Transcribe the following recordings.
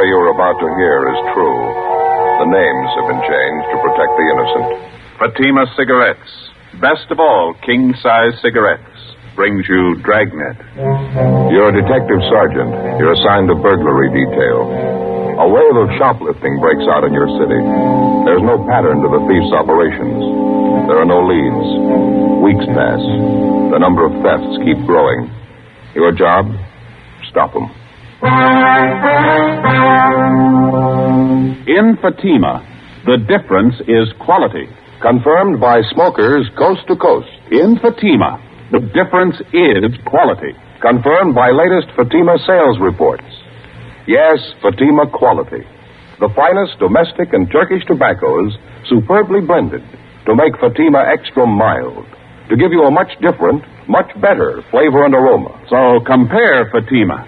story you are about to hear is true. The names have been changed to protect the innocent. Fatima Cigarettes, best of all king-size cigarettes, brings you Dragnet. You're a detective sergeant. You're assigned to burglary detail. A wave of shoplifting breaks out in your city. There's no pattern to the thief's operations. There are no leads. Weeks pass. The number of thefts keep growing. Your job? Stop them. In Fatima, the difference is quality. Confirmed by smokers coast to coast. In Fatima, the difference is quality. Confirmed by latest Fatima sales reports. Yes, Fatima quality. The finest domestic and Turkish tobaccos superbly blended to make Fatima extra mild. To give you a much different, much better flavor and aroma. So compare Fatima.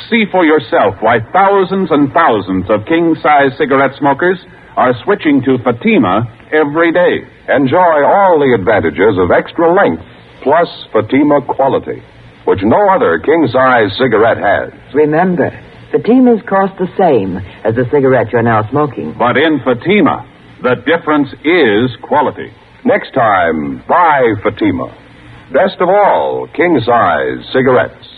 See for yourself why thousands and thousands of king-size cigarette smokers are switching to Fatima every day. Enjoy all the advantages of extra length plus Fatima quality, which no other king-size cigarette has. Remember, Fatimas cost the same as the cigarette you're now smoking. But in Fatima, the difference is quality. Next time, buy Fatima. Best of all, king-size cigarettes.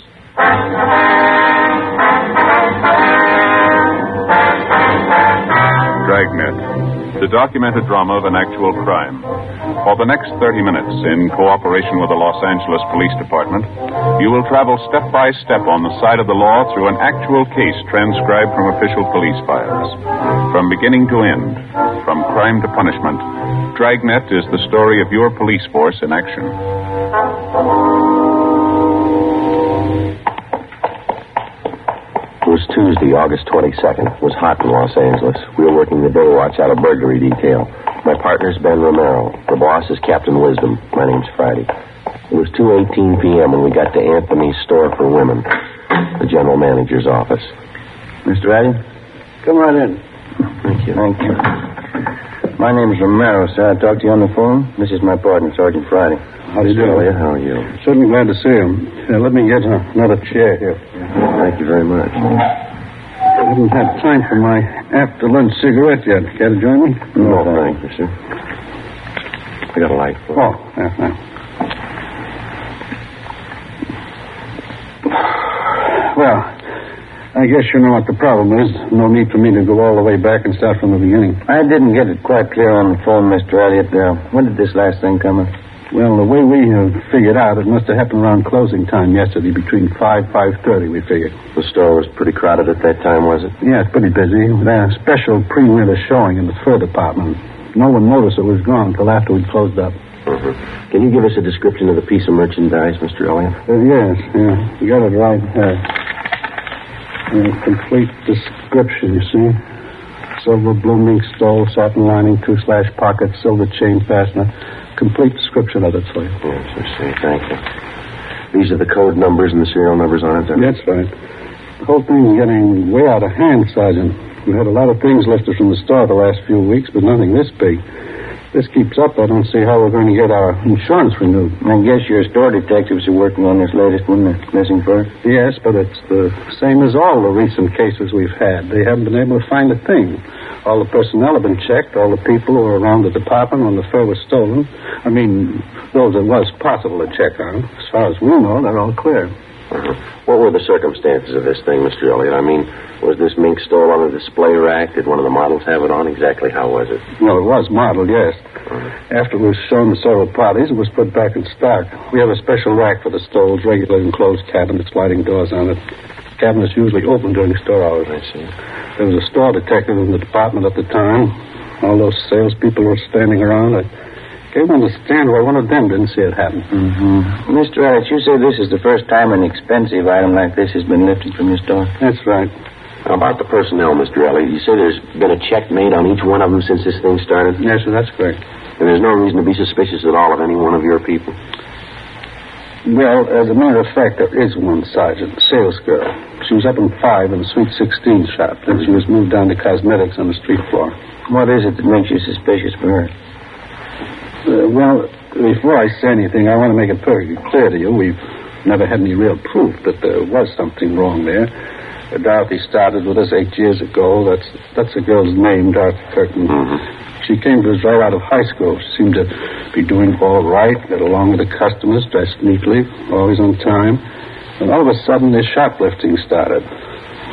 Dragnet, the documented drama of an actual crime. For the next 30 minutes, in cooperation with the Los Angeles Police Department, you will travel step by step on the side of the law through an actual case transcribed from official police files. From beginning to end, from crime to punishment, Dragnet is the story of your police force in action. It was Tuesday, August 22nd. It was hot in Los Angeles. We were working the day watch out of burglary detail. My partner's Ben Romero. The boss is Captain Wisdom. My name's Friday. It was 2:18 p.m. when we got to Anthony's Store for Women, the general manager's office. Mr. Addy? Come right in. Thank you. Thank you. My name's Romero, sir. I talked to you on the phone. This is my partner, Sergeant Friday. How do you do? How are you? Certainly glad to see him. Let me get another chair here. Thank you very much. I haven't had time for my after-lunch cigarette yet. Care to join me? No, thank you, sir. I got a light for you. Oh, yeah. Well, I guess you know what the problem is. No need for me to go all the way back and start from the beginning. I didn't get it quite clear on the phone, Mr. Elliott. When did this last thing come up? Well, the way we figured out, it must have happened around closing time yesterday, between 5:30, we figured. The store was pretty crowded at that time, was it? Yeah, it's pretty busy. We had a special pre-winter showing in the fur department. No one noticed it was gone until after we'd closed up. Mm-hmm. Can you give us a description of the piece of merchandise, Mr. Elliott? Yes, yeah. You got it right. Complete description, you see. Silver blooming stole, satin lining, 2/slash pocket, silver chain fastener. Complete description of it for you. Yes, I see. Thank you. These are the code numbers and the serial numbers on it, then? That's right. The whole thing's getting way out of hand, Sergeant. We've had a lot of things lifted from the store the last few weeks, but nothing this big. If this keeps up, I don't see how we're going to get our insurance renewed. I guess your store detectives are working on this latest one, the missing purse? Yes, but it's the same as all the recent cases we've had. They haven't been able to find a thing. All the personnel have been checked. All the people who were around the department when the fur was stolen. I mean, those it was possible to check on. As far as we know, they're all clear. Uh-huh. What were the circumstances of this thing, Mr. Elliott? I mean, was this mink stole on a display rack? Did one of the models have it on? Exactly how was it? No, it was modeled, yes. After it was shown to several parties, it was put back in stock. We have a special rack for the stoles, regular enclosed cabinets, sliding doors on it. The cabinet's usually open during store hours. I see. There was a store detective in the department at the time. All those salespeople were standing around. I can't understand why one of them didn't see it happen. Mm-hmm. Mr. Elliott, you say this is the first time an expensive item like this has been lifted from your store? That's right. How about the personnel, Mr. Elliott? You say there's been a check made on each one of them since this thing started? Yes, sir, that's correct. And there's no reason to be suspicious at all of any one of your people? Well, as a matter of fact, there is one, Sergeant, sales girl. She was up in 5 in the Sweet 16 shop. Then she was moved down to cosmetics on the street floor. What is it that makes you suspicious for her? Well, before I say anything, I want to make it perfectly clear to you. We've never had any real proof that there was something wrong there. Dorothy started with us 8 years ago. That's the girl's name, Dorothy Kirkman. Mm-hmm. She came to us right out of high school. She seemed to be doing all right, got along with the customers, dressed neatly, always on time. And all of a sudden, this shoplifting started.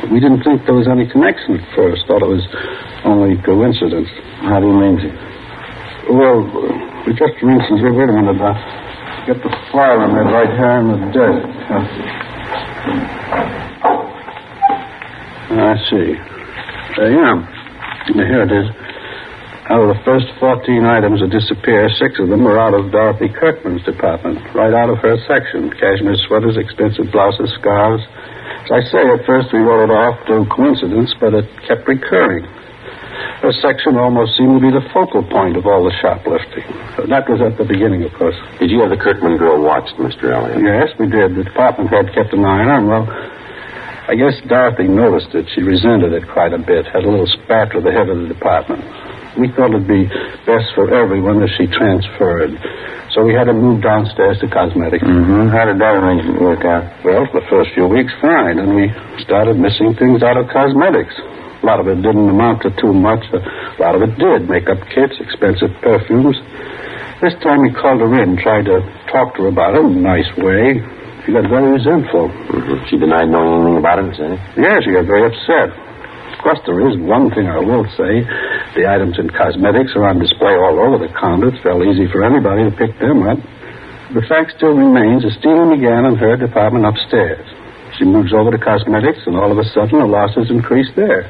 We didn't think there was any connection at first. Thought it was only coincidence. How do you mean? Well, just for instance, wait a minute. Get the file on that right here in the desk. I see. Yeah. Here it is. Out of the first 14 items that disappear, 6 of them were out of Dorothy Kirkman's department, right out of her section. Cashmere sweaters, expensive blouses, scarves. As I say, at first we wrote it off to coincidence, but it kept recurring. Her section almost seemed to be the focal point of all the shoplifting. That was at the beginning, of course. Did you have the Kirkman girl watched, Mr. Elliott? Yes, we did. The department head kept an eye on her, and, well, I guess Dorothy noticed it. She resented it quite a bit, had a little spat with the head of the department. We thought it'd be best for everyone if she transferred. So we had her moved downstairs to cosmetics. Mm-hmm. How did that arrangement work out? Well, for the first few weeks, fine. And we started missing things out of cosmetics. A lot of it didn't amount to too much. A lot of it did. Makeup kits, expensive perfumes. This time we called her in, tried to talk to her about it in a nice way. She got very resentful. Mm-hmm. She denied knowing anything about it, didn't she? Yeah, she got very upset. Of course, there is one thing I will say. The items in cosmetics are on display all over the counter. It's fairly easy for anybody to pick them up. The fact still remains that stealing began in her department upstairs. She moves over to cosmetics, and all of a sudden the losses increase there.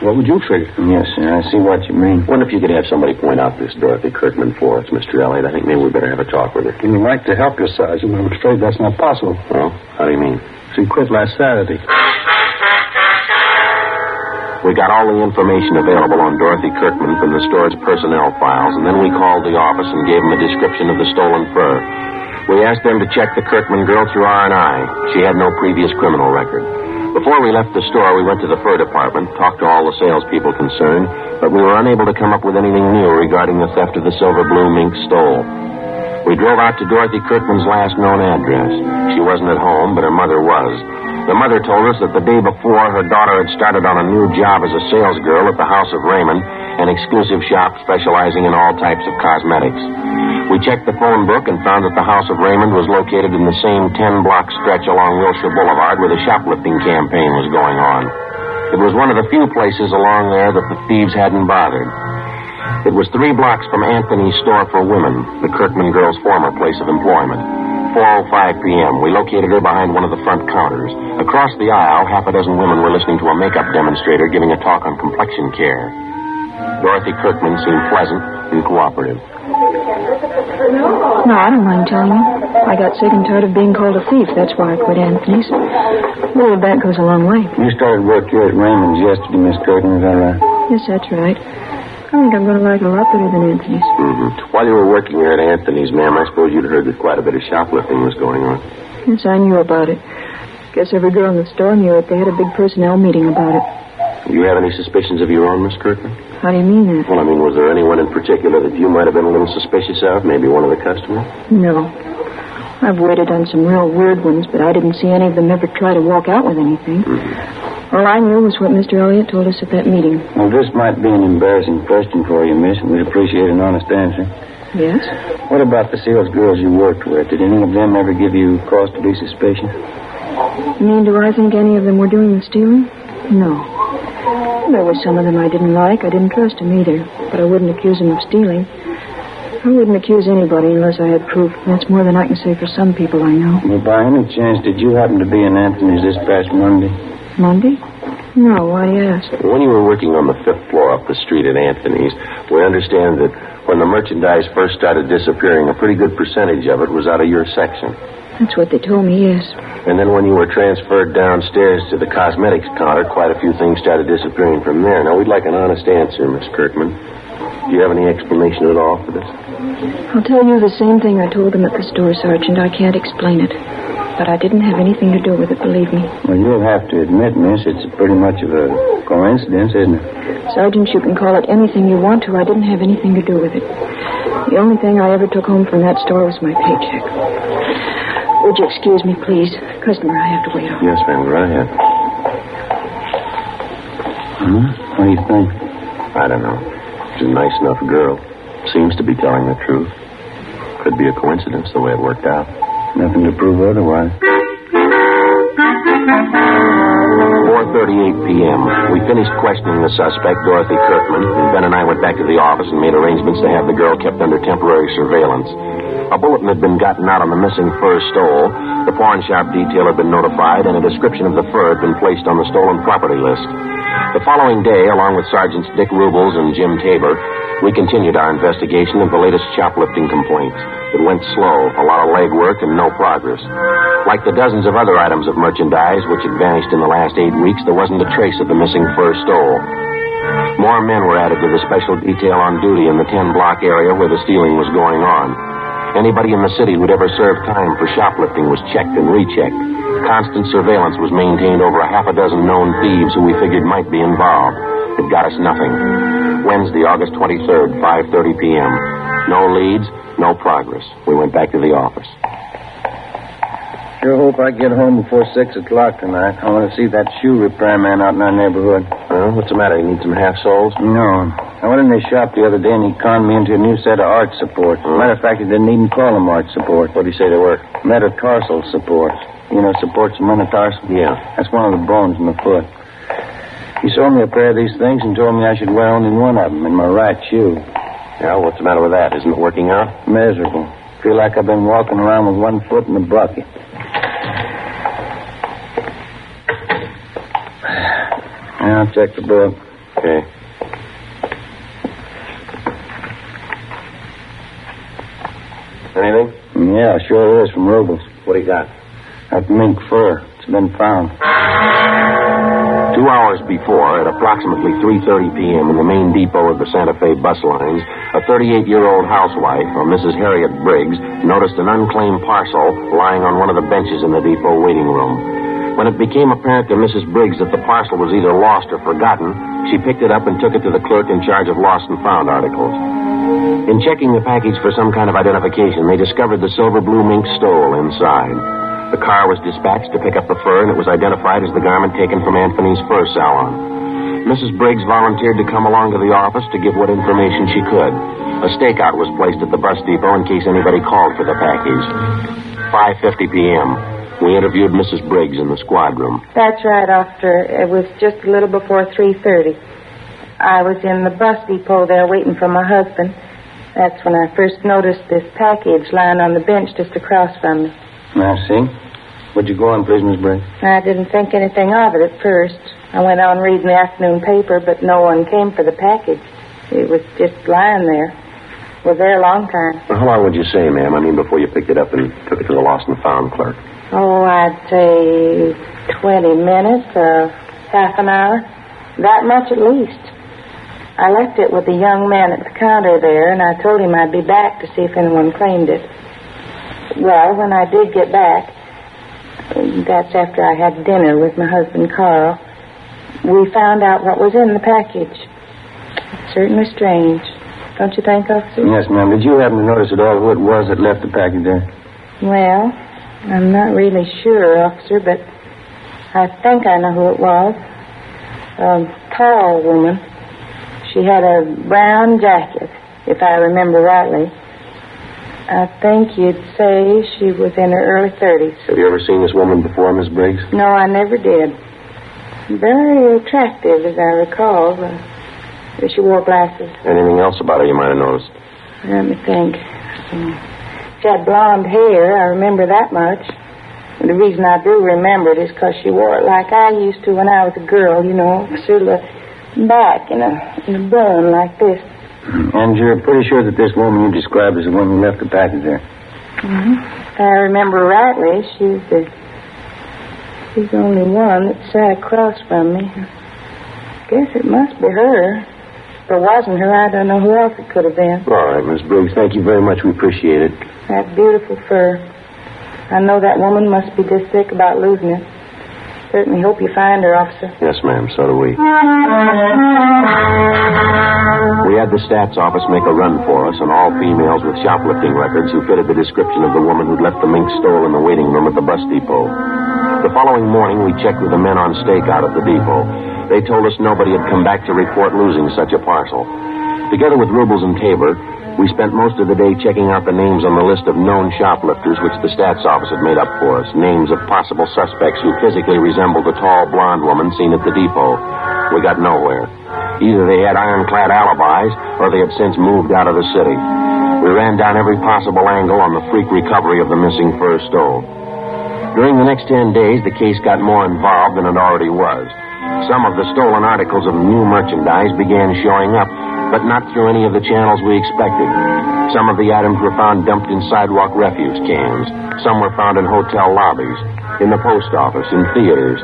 What would you figure? Yes, sir, I see what you mean. Wonder if you could have somebody point out this Dorothy Kirkman for us, Mr. Elliott. I think maybe we better have a talk with her. We'd like to help you, Sergeant. I'm afraid that's not possible. Well, how do you mean? She quit last Saturday. We got all the information available on Dorothy Kirkman from the store's personnel files, and then we called the office and gave them a description of the stolen fur. We asked them to check the Kirkman girl through R&I. She had no previous criminal record. Before we left the store, we went to the fur department, talked to all the salespeople concerned, but we were unable to come up with anything new regarding the theft of the silver blue mink stole. We drove out to Dorothy Kirkman's last known address. She wasn't at home, but her mother was. The mother told us that the day before, her daughter had started on a new job as a salesgirl at the House of Raymond, an exclusive shop specializing in all types of cosmetics. We checked the phone book and found that the House of Raymond was located in the same 10-block stretch along Wilshire Boulevard where the shoplifting campaign was going on. It was one of the few places along there that the thieves hadn't bothered. It was 3 blocks from Anthony's store for women, the Kirkman girl's former place of employment. 4:05 p.m. We located her behind one of the front counters. Across the aisle, half a dozen women were listening to a makeup demonstrator giving a talk on complexion care. Dorothy Kirkman seemed pleasant and cooperative. No, I don't mind telling you. I got sick and tired of being called a thief. That's why I quit Anthony's. Well, that goes a long way. You started work here at Raymond's yesterday, Miss Kirkman, is that right? Yes, that's right. I think I'm going to like it a lot better than Anthony's. Mm-hmm. While you were working here at Anthony's, ma'am, I suppose you'd heard that quite a bit of shoplifting was going on. Yes, I knew about it. Guess every girl in the store knew it. They had a big personnel meeting about it. Do you have any suspicions of your own, Miss Kirkman? How do you mean that? Well, I mean, was there anyone in particular that you might have been a little suspicious of? Maybe one of the customers? No. I've waited on some real weird ones, but I didn't see any of them ever try to walk out with anything. Mm-hmm. All I knew was what Mr. Elliott told us at that meeting. Well, this might be an embarrassing question for you, miss, and we'd appreciate an honest answer. Yes? What about the sales girls you worked with? Did any of them ever give you cause to be suspicious? You mean, do I think any of them were doing the stealing? No. There were some of them I didn't like. I didn't trust them either, but I wouldn't accuse them of stealing. I wouldn't accuse anybody unless I had proof. That's more than I can say for some people I know. Well, by any chance, did you happen to be in Anthony's this past Monday? Monday? No, why do you ask? When you were working on the 5th floor up the street at Anthony's, we understand that when the merchandise first started disappearing, a pretty good percentage of it was out of your section. That's what they told me, yes. And then when you were transferred downstairs to the cosmetics counter, quite a few things started disappearing from there. Now, we'd like an honest answer, Miss Kirkman. Do you have any explanation at all for this? I'll tell you the same thing I told them at the store, Sergeant. I can't explain it. But I didn't have anything to do with it, believe me. Well, you'll have to admit, miss, it's pretty much of a coincidence, isn't it? Sergeant, you can call it anything you want to. I didn't have anything to do with it. The only thing I ever took home from that store was my paycheck. Would you excuse me, please? Customer, I have to wait on. Yes, ma'am. Go right ahead. What do you think? I don't know. She's a nice enough girl. Seems to be telling the truth. Could be a coincidence the way it worked out. Nothing to prove otherwise. 4:38 p.m. We finished questioning the suspect, Dorothy Kirkman, and Ben and I went back to the office and made arrangements to have the girl kept under temporary surveillance. A bulletin had been gotten out on the missing fur stole, the pawn shop detail had been notified, and a description of the fur had been placed on the stolen property list. The following day, along with Sergeants Dick Rubles and Jim Tabor, we continued our investigation of the latest shoplifting complaints. It went slow, a lot of legwork, and no progress. Like the dozens of other items of merchandise which had vanished in the last 8 weeks, there wasn't a trace of the missing fur stole. More men were added to the special detail on duty in the 10-block area where the stealing was going on. Anybody in the city who'd ever served time for shoplifting was checked and rechecked. Constant surveillance was maintained over a half a dozen known thieves who we figured might be involved. It got us nothing. Wednesday, August 23rd, 5:30 p.m. No leads, no progress. We went back to the office. Sure hope I get home before 6 o'clock tonight. I want to see that shoe repair man out in our neighborhood. What's the matter? You need some half-soles? No. I went in their shop the other day and he conned me into a new set of arch supports. Matter of fact, he didn't even call them arch supports. What did he say they were? Metatarsal supports. You know, supports the metatarsal? Yeah. That's one of the bones in the foot. He sold me a pair of these things and told me I should wear only one of them in my right shoe. Yeah, what's the matter with that? Isn't it working out? Miserable. Feel like I've been walking around with one foot in a bucket. I'll check the book. Okay. Anything? Yeah, sure is, from Rubles. What do you got? That mink fur. It's been found. 2 hours before, at approximately 3:30 p.m. in the main depot of the Santa Fe bus lines, a 38-year-old housewife, or Mrs. Harriet Briggs, noticed an unclaimed parcel lying on one of the benches in the depot waiting room. When it became apparent to Mrs. Briggs that the parcel was either lost or forgotten, she picked it up and took it to the clerk in charge of lost and found articles. In checking the package for some kind of identification, they discovered the silver blue mink stole inside. The car was dispatched to pick up the fur, and it was identified as the garment taken from Anthony's fur salon. Mrs. Briggs volunteered to come along to the office to give what information she could. A stakeout was placed at the bus depot in case anybody called for the package. 5:50 p.m. We interviewed Mrs. Briggs in the squad room. That's right, officer. It was just a little before 3:30. I was in the bus depot there waiting for my husband. That's when I first noticed this package lying on the bench just across from me. I see. Would you go on, please, Miss Briggs? I didn't think anything of it at first. I went on reading the afternoon paper, but no one came for the package. It was just lying there. It was there a long time. Well, how long would you say, ma'am? I mean, before you picked it up and took it to the lost and found clerk? Oh, I'd say 20 minutes, half an hour. That much at least. I left it with the young man at the counter there, and I told him I'd be back to see if anyone claimed it. Well, when I did get back, that's after I had dinner with my husband, Carl, we found out what was in the package. It's certainly strange. Don't you think, officer? Yes, ma'am. Did you happen to notice at all who it was that left the package there? Well, I'm not really sure, officer, but I think I know who it was. A tall woman. She had a brown jacket, if I remember rightly. I think you'd say she was in her early 30s. Have you ever seen this woman before, Miss Briggs? No, I never did. Very attractive, as I recall. She wore glasses. Anything else about her you might have noticed? Let me think. She had blonde hair. I remember that much. And the reason I do remember it is because she wore it like I used to when I was a girl, you know, sort of a back in a bun like this. And you're pretty sure that this woman you described is the one who left the package there? Mm-hmm. If I remember rightly, she's the only one that sat across from me. I guess it must be her. If it wasn't her, I don't know who else it could have been. All right, Miss Briggs, thank you very much. We appreciate it. That beautiful fur. I know that woman must be just sick about losing it. Certainly hope you find her, officer. Yes, ma'am, so do we. We had the stats office make a run for us on all females with shoplifting records who fitted the description of the woman who'd left the mink stole in the waiting room at the bus depot. The following morning, we checked with the men on stakeout at the depot. They told us nobody had come back to report losing such a parcel. Together with Rubles and Tabor, we spent most of the day checking out the names on the list of known shoplifters which the stats office had made up for us. Names of possible suspects who physically resembled the tall blonde woman seen at the depot. We got nowhere. Either they had ironclad alibis or they had since moved out of the city. We ran down every possible angle on the freak recovery of the missing fur stole. During the next 10 days, the case got more involved than it already was. Some of the stolen articles of new merchandise began showing up, but not through any of the channels we expected. Some of the items were found dumped in sidewalk refuse cans. Some were found in hotel lobbies, in the post office, in theaters.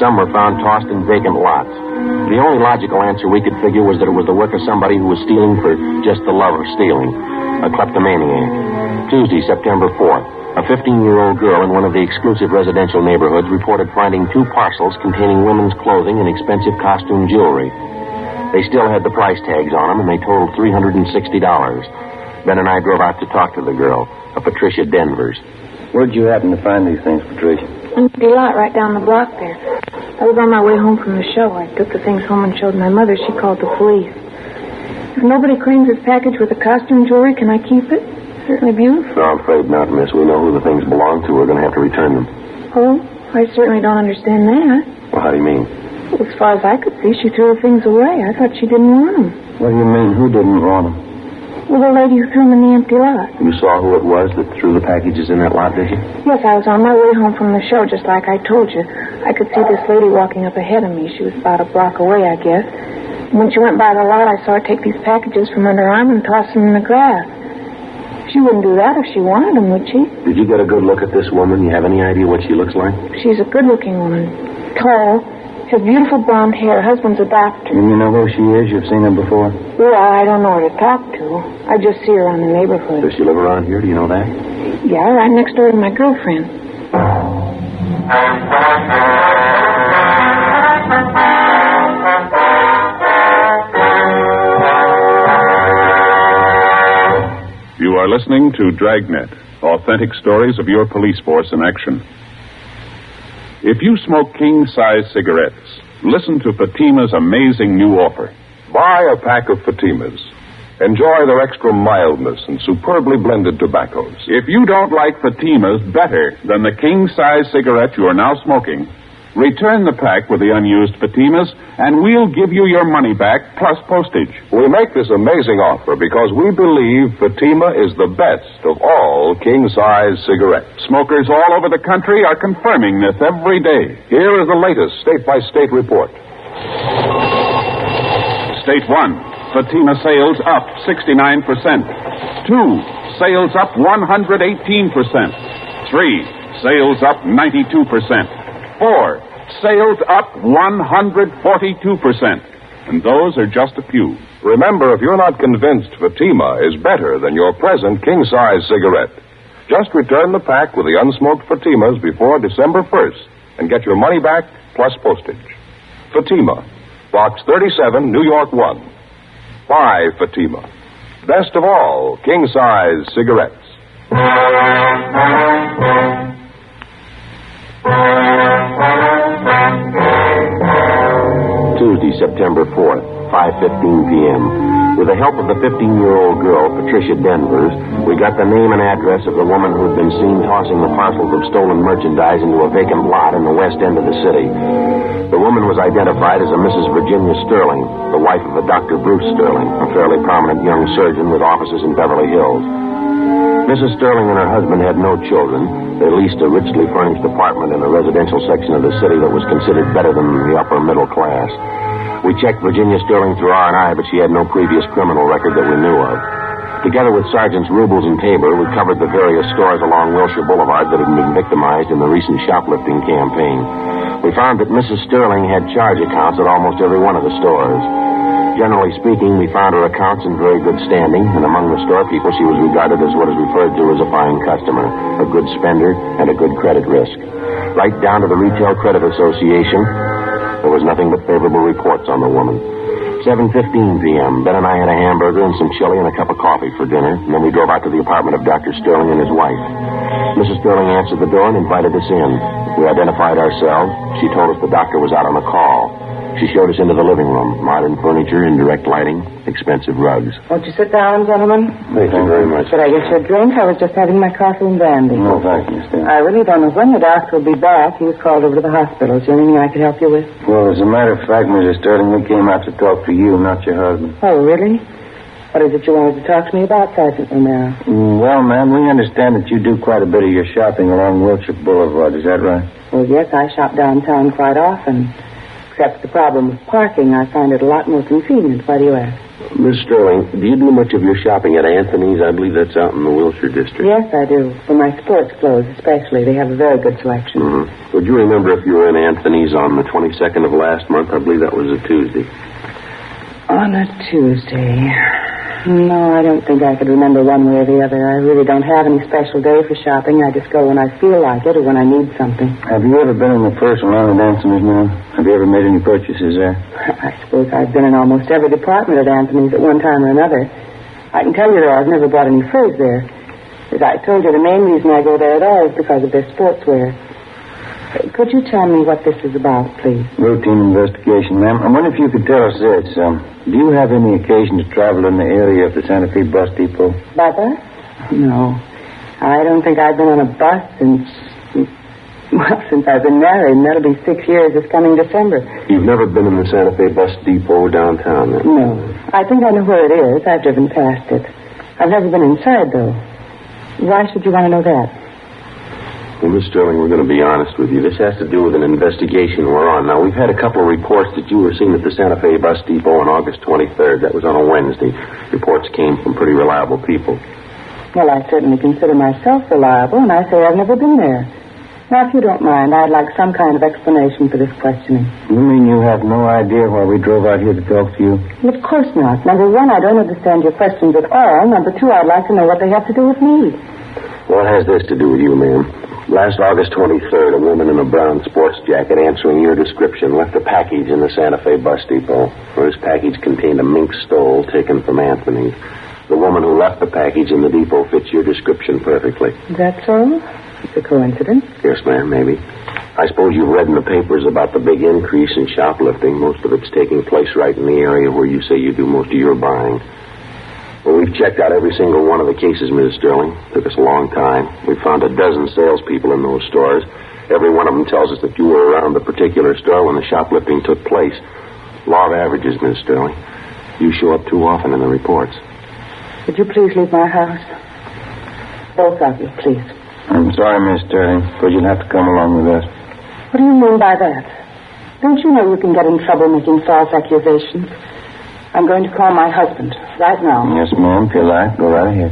Some were found tossed in vacant lots. The only logical answer we could figure was that it was the work of somebody who was stealing for just the love of stealing. A kleptomaniac. Tuesday, September 4th. A 15-year-old girl in one of the exclusive residential neighborhoods reported finding 2 parcels containing women's clothing and expensive costume jewelry. They still had the price tags on them, and they totaled $360. Ben and I drove out to talk to the girl, a Patricia Denvers. Where'd you happen to find these things, Patricia? Empty lot right down the block there. I was on my way home from the show. I took the things home and showed my mother. She called the police. If nobody claims this package with the costume jewelry, can I keep it? Certainly beautiful. No, I'm afraid not, miss. We know who the things belong to. We're going to have to return them. Oh, I certainly don't understand that. Well, how do you mean? Well, as far as I could see, she threw the things away. I thought she didn't want them. What do you mean? Who didn't want them? Well, the lady who threw them in the empty lot. You saw who it was that threw the packages in that lot, did you? Yes, I was on my way home from the show, just like I told you. I could see this lady walking up ahead of me. She was about a block away, I guess. When she went by the lot, I saw her take these packages from under her arm and toss them in the grass. She wouldn't do that if she wanted them, would she? Did you get a good look at this woman? You have any idea what she looks like? She's a good-looking woman. Tall. Has beautiful blonde hair. Her husband's a doctor. You know who she is? You've seen her before? Well, I don't know her to talk to. I just see her around the neighborhood. Does she live around here? Do you know that? Yeah, right next door to my girlfriend. You are listening to Dragnet, authentic stories of your police force in action. If you smoke king-size cigarettes, listen to Fatima's amazing new offer. Buy a pack of Fatimas. Enjoy their extra mildness and superbly blended tobaccos. If you don't like Fatima's better than the king-size cigarette you are now smoking, return the pack with the unused Fatimas, and we'll give you your money back plus postage. We make this amazing offer because we believe Fatima is the best of all king-size cigarettes. Smokers all over the country are confirming this every day. Here is the latest state-by-state report. State 1, Fatima sales up 69%. 2, sales up 118%. 3, sales up 92%. 4, sales up 142%. And those are just a few. Remember, if you're not convinced Fatima is better than your present king-size cigarette, just return the pack with the unsmoked Fatimas before December 1st and get your money back plus postage. Fatima, Box 37, New York 1. Buy Fatima. Best of all king-size cigarettes. Tuesday, September 4th, 5:15 p.m. With the help of the 15-year-old girl, Patricia Denvers, we got the name and address of the woman who had been seen tossing the parcels of stolen merchandise into a vacant lot in the west end of the city. The woman was identified as a Mrs. Virginia Sterling, the wife of a Dr. Bruce Sterling, a fairly prominent young surgeon with offices in Beverly Hills. Mrs. Sterling and her husband had no children. They leased a richly furnished apartment in a residential section of the city that was considered better than the upper middle class. We checked Virginia Sterling through R&I, but she had no previous criminal record that we knew of. Together with Sergeants Rubles and Tabor, we covered the various stores along Wilshire Boulevard that had been victimized in the recent shoplifting campaign. We found that Mrs. Sterling had charge accounts at almost every one of the stores. Generally speaking, we found her accounts in very good standing, and among the store people, she was regarded as what is referred to as a fine customer, a good spender, and a good credit risk. Right down to the Retail Credit Association, there was nothing but favorable reports on the woman. 7:15 p.m., Ben and I had a hamburger and some chili and a cup of coffee for dinner, and then we drove out to the apartment of Dr. Sterling and his wife. Mrs. Sterling answered the door and invited us in. We identified ourselves. She told us the doctor was out on a call. She showed us into the living room. Modern furniture, indirect lighting, expensive rugs. Won't you sit down, gentlemen? Thank you very much. Should I get you a drink? I was just having my coffee and brandy. No, thank you, Miss Sterling. I really don't know when the doctor will be back. He was called over to the hospital. Is there anything I could help you with? Well, as a matter of fact, Mrs. Sterling, we came out to talk to you, not your husband. Oh, really? What is it you wanted to talk to me about, Sergeant Romero? Well, ma'am, we understand that you do quite a bit of your shopping along Wilshire Boulevard. Is that right? Well, yes, I shop downtown quite often. Except the problem of parking, I find it a lot more convenient. Why do you ask? Miss Sterling, do you do much of your shopping at Anthony's? I believe that's out in the Wilshire district. Yes, I do. For my sports clothes, especially. They have a very good selection. Mm-hmm. Would you remember if you were in Anthony's on the 22nd of last month? I believe that was a Tuesday. On a Tuesday. No, I don't think I could remember one way or the other. I really don't have any special day for shopping. I just go when I feel like it or when I need something. Have you ever been in the first line at Anthony's, ma'am? Have you ever made any purchases there? I suppose I've been in almost every department at Anthony's at one time or another. I can tell you, though, I've never bought any furs there. As I told you, the main reason I go there at all is because of their sportswear. Could you tell me what this is about, please? Routine investigation, ma'am. I wonder if you could tell us this. Do you have any occasion to travel in the area of the Santa Fe bus depot? By bus? No. I don't think I've been on a bus since I've been married, and that'll be 6 years this coming December. You've never been in the Santa Fe bus depot downtown, then? No. I think I know where it is. I've driven past it. I've never been inside, though. Why should you want to know that? Well, Miss Sterling, we're going to be honest with you. This has to do with an investigation we're on. Now, we've had a couple of reports that you were seen at the Santa Fe bus depot on August 23rd. That was on a Wednesday. Reports came from pretty reliable people. Well, I certainly consider myself reliable, and I say I've never been there. Now, if you don't mind, I'd like some kind of explanation for this questioning. You mean you have no idea why we drove out here to talk to you? Well, of course not. Number one, I don't understand your questions at all. Number two, I'd like to know what they have to do with me. What has this to do with you, ma'am? Last August 23rd, a woman in a brown sports jacket answering your description left a package in the Santa Fe bus depot. This package contained a mink stole taken from Anthony. The woman who left the package in the depot fits your description perfectly. Is that so? It's a coincidence. Yes, ma'am, maybe. I suppose you've read in the papers about the big increase in shoplifting. Most of it's taking place right in the area where you say you do most of your buying. Well, we've checked out every single one of the cases, Ms. Sterling. Took us a long time. We found a dozen salespeople in those stores. Every one of them tells us that you were around the particular store when the shoplifting took place. Law of averages, Ms. Sterling. You show up too often in the reports. Would you please leave my house? Both of you, please. I'm sorry, Miss Sterling, but you'll have to come along with us. What do you mean by that? Don't you know you can get in trouble making false accusations? I'm going to call my husband right now. Yes, ma'am, if you like. Go right ahead.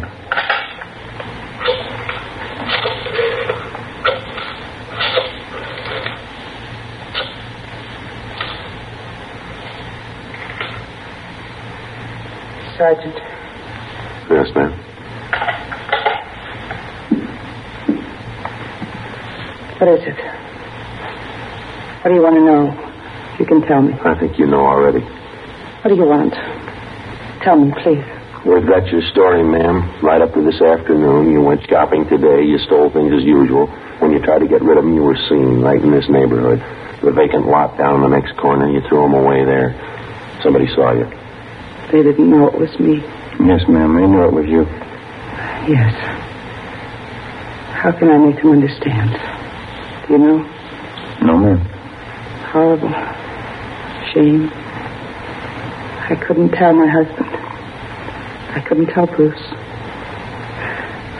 Sergeant. Yes, ma'am. What is it? What do you want to know? You can tell me. I think you know already. What do you want? Tell me, please. We've got your story, ma'am. Right up to this afternoon. You went shopping today. You stole things as usual. When you tried to get rid of them, you were seen right in this neighborhood. The vacant lot down in the next corner. You threw them away there. Somebody saw you. They didn't know it was me. Yes, ma'am. They knew it was you. Yes. How can I make them understand? Do you know? No, ma'am. Horrible. Shame. I couldn't tell my husband. I couldn't tell Bruce.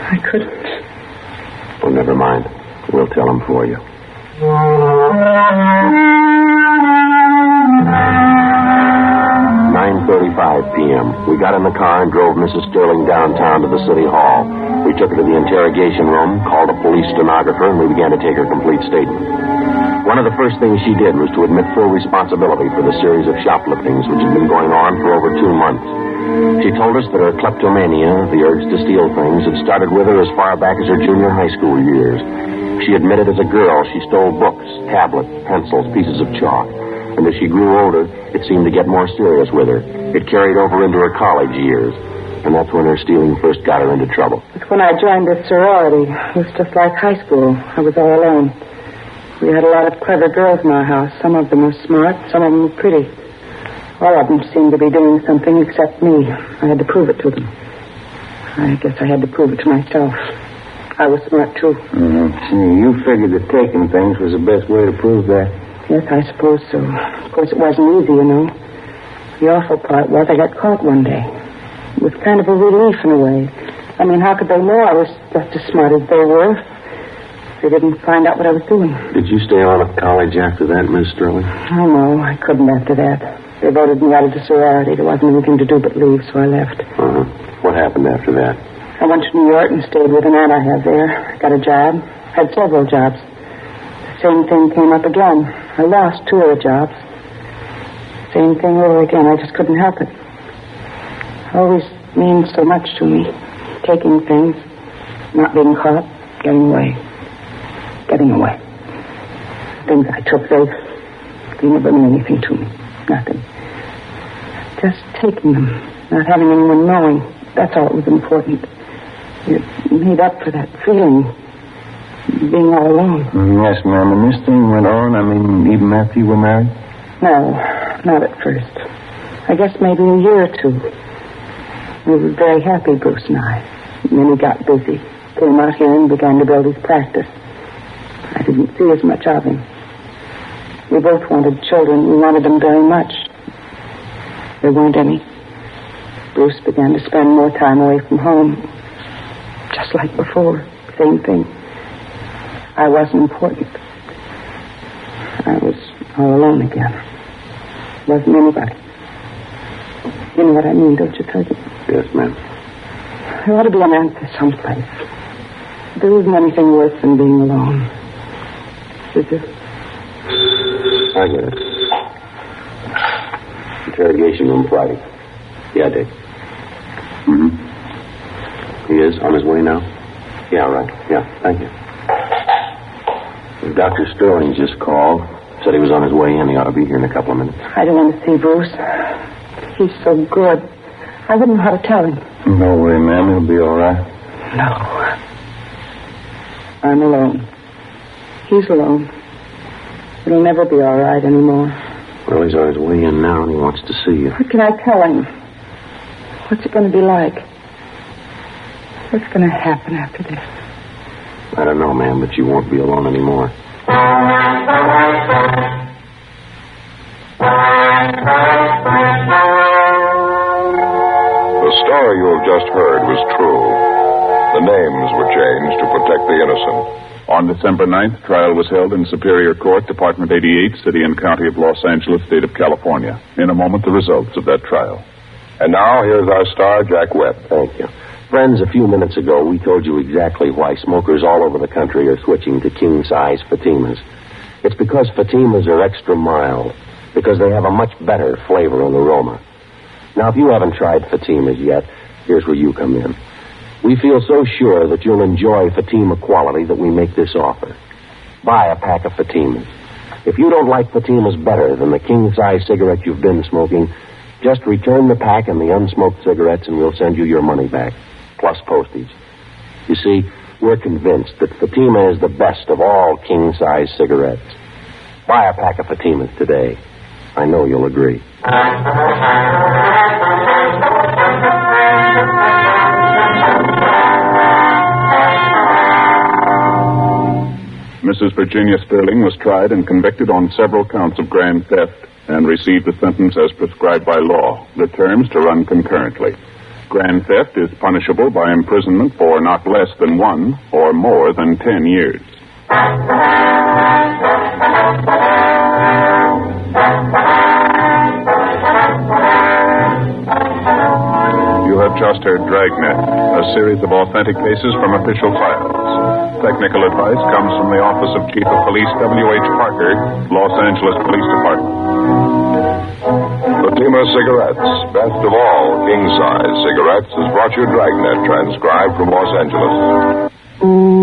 I couldn't. Well, never mind. We'll tell him for you. 9:35 p.m. We got in the car and drove Mrs. Sterling downtown to the city hall. We took her to the interrogation room, called a police stenographer, and we began to take her complete statement. One of the first things she did was to admit full responsibility for the series of shopliftings which had been going on for over 2 months. She told us that her kleptomania, the urge to steal things, had started with her as far back as her junior high school years. She admitted as a girl she stole books, tablets, pencils, pieces of chalk. And as she grew older, it seemed to get more serious with her. It carried over into her college years. And that's when her stealing first got her into trouble. It's when I joined the sorority. It was just like high school. I was all alone. We had a lot of clever girls in our house. Some of them were smart, some of them were pretty. All of them seemed to be doing something except me. I had to prove it to them. I guess I had to prove it to myself. I was smart, too. You figured that taking things was the best way to prove that? Yes, I suppose so. Of course, it wasn't easy, you know. The awful part was I got caught one day. It was kind of a relief in a way. I mean, how could they know I was just as smart as they were? They didn't find out what I was doing. Did you stay on at college after that, Miss Sterling? Oh, no, I couldn't after that. They voted me out of the sorority. There wasn't anything to do but leave, so I left. What happened after that? I went to New York and stayed with an aunt I have there. Got a job. Had several jobs. The same thing came up again. I lost 2 of the jobs. Same thing over again. I just couldn't help it. Always means so much to me. Taking things, not being caught, getting away. Getting away. Things I took, they never meant anything to me. Nothing. Just taking them, not having anyone knowing. That's all that was important. It made up for that feeling, being all alone. Yes, ma'am. And this thing went on, even after you were married? No, not at first. I guess maybe a year or 2. We were very happy, Bruce and I. And then he got busy. Came out here and began to build his practice. I didn't see as much of him. We both wanted children. We wanted them very much. There weren't any. Bruce began to spend more time away from home. Just like before. Same thing. I wasn't important. I was all alone again. Wasn't anybody. You know what I mean, don't you, Cousin? Yes, ma'am. There ought to be an answer someplace. There isn't anything worse than being alone. Is there? I get it. Interrogation room Friday. Yeah, Dick. He is on his way now? Yeah, right. Yeah, thank you. Dr. Sterling just called. Said he was on his way in. He ought to be here in a couple of minutes. I don't want to see Bruce. He's so good. I wouldn't know how to tell him. No way, ma'am. He'll be all right. No. I'm alone. He's alone. It'll never be all right anymore. Well, he's on his way in now, and he wants to see you. What can I tell him? What's it going to be like? What's going to happen after this? I don't know, ma'am, but you won't be alone anymore. The story you have just heard was true. The names were changed to protect the innocent. On December 9th, trial was held in Superior Court, Department 88, City and County of Los Angeles, State of California. In a moment, the results of that trial. And now, here's our star, Jack Webb. Thank you. Friends, a few minutes ago, we told you exactly why smokers all over the country are switching to king-size Fatimas. It's because Fatimas are extra mild, because they have a much better flavor and aroma. Now, if you haven't tried Fatimas yet, here's where you come in. We feel so sure that you'll enjoy Fatima quality that we make this offer. Buy a pack of Fatimas. If you don't like Fatimas better than the king-size cigarette you've been smoking, just return the pack and the unsmoked cigarettes and we'll send you your money back, plus postage. You see, we're convinced that Fatima is the best of all king-size cigarettes. Buy a pack of Fatimas today. I know you'll agree. Mrs. Virginia Sterling was tried and convicted on several counts of grand theft and received a sentence as prescribed by law, the terms to run concurrently. Grand theft is punishable by imprisonment for not less than 1 or more than 10 years. You have just heard Dragnet, a series of authentic cases from official files. technical advice comes from the Office of Chief of Police W.H. Parker, Los Angeles Police Department. Fatima Cigarettes, best of all king-size cigarettes, has brought you Dragnet, transcribed from Los Angeles.